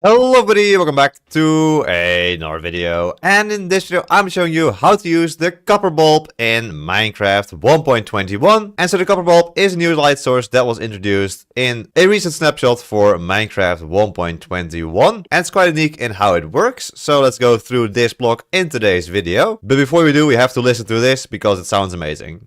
Hello everybody, welcome back to another video, and in this video I'm showing you how to use the copper bulb in Minecraft 1.21. And so the copper bulb is a new light source that was introduced in a recent snapshot for Minecraft 1.21, and it's quite unique in how it works. So let's go through this block in today's video, but before we do we have to listen to this because it sounds amazing.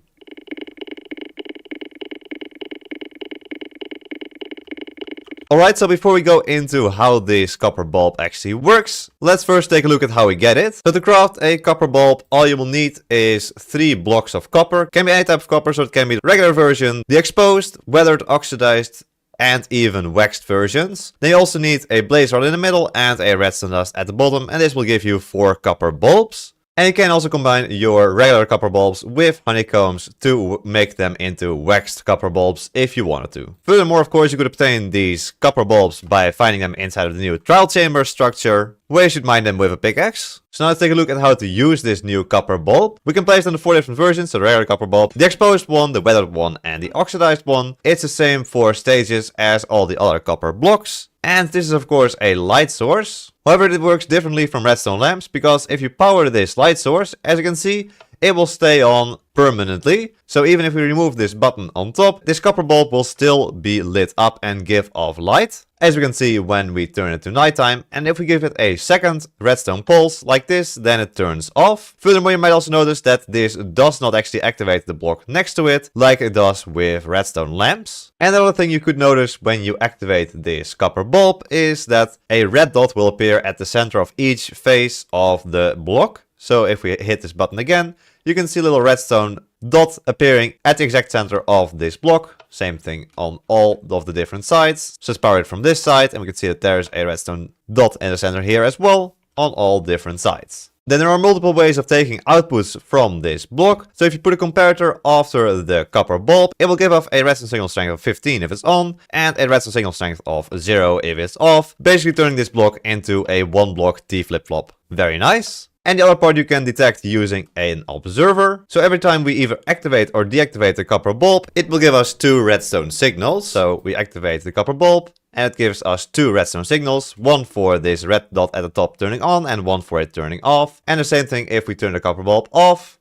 Alright, so before we go into how this copper bulb actually works, let's first take a look at how we get it. So to craft a copper bulb, all you will need is 3 blocks of copper. Can be any type of copper, so it can be the regular version, the exposed, weathered, oxidized, and even waxed versions. Then you also need a blaze rod in the middle and a redstone dust at the bottom, and this will give you 4 copper bulbs. And you can also combine your regular copper bulbs with honeycombs to make them into waxed copper bulbs if you wanted to. Furthermore, of course, you could obtain these copper bulbs by finding them inside of the new trial chamber structure, where you should mine them with a pickaxe. So now let's take a look at how to use this new copper bulb. We can place them in 4 different versions, so the regular copper bulb, the exposed one, the weathered one, and the oxidized one. It's the same 4 stages as all the other copper blocks. And this is of course a light source. However, it works differently from redstone lamps, because if you power this light source, as you can see, it will stay on permanently. So even if we remove this button on top, this copper bulb will still be lit up and give off light, as we can see when we turn it to nighttime. And if we give it a second redstone pulse like this, then it turns off. Furthermore, you might also notice that this does not actually activate the block next to it like it does with redstone lamps. And the other thing you could notice when you activate this copper bulb is that a red dot will appear at the center of each face of the block. So if we hit this button again, you can see a little redstone dot appearing at the exact center of this block. Same thing on all of the different sides. So let's power it from this side, and we can see that there's a redstone dot in the center here as well on all different sides. Then there are multiple ways of taking outputs from this block. So if you put a comparator after the copper bulb, it will give off a redstone signal strength of 15 if it's on, and a redstone signal strength of 0 if it's off, basically turning this block into a 1 block T flip-flop. Very nice. And the other part you can detect using an observer. So every time we either activate or deactivate the copper bulb, it will give us 2 redstone signals. So we activate the copper bulb, and it gives us 2 redstone signals. One for this red dot at the top turning on, and one for it turning off. And the same thing if we turn the copper bulb off.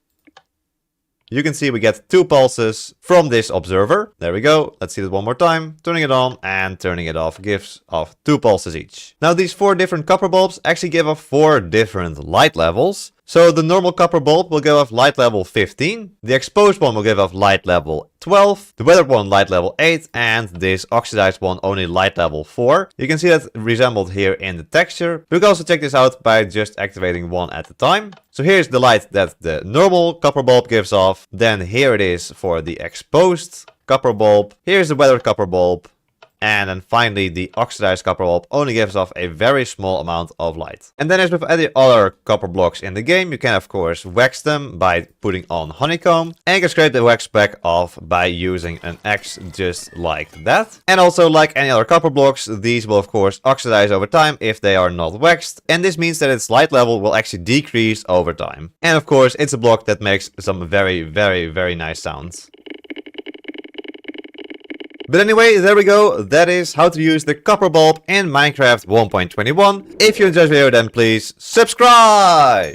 You can see we get 2 pulses from this observer. There we go. Let's see it one more time. Turning it on and turning it off gives off 2 pulses each. Now these 4 different copper bulbs actually give off 4 different light levels. So the normal copper bulb will give off light level 15. The exposed one will give off light level 12. The weathered one light level 8. And this oxidized one only light level 4. You can see that resembled here in the texture. We can also check this out by just activating one at a time. So here's the light that the normal copper bulb gives off. Then here it is for the exposed copper bulb. Here's the weathered copper bulb. And then finally, the oxidized copper bulb only gives off a very small amount of light. And then as with any other copper blocks in the game, you can of course wax them by putting on honeycomb. And you can scrape the wax back off by using an axe just like that. And also, like any other copper blocks, these will of course oxidize over time if they are not waxed. And this means that its light level will actually decrease over time. And of course, it's a block that makes some very nice sounds. But anyway, there we go. That is how to use the copper bulb in Minecraft 1.21. If you enjoyed the video, then please subscribe!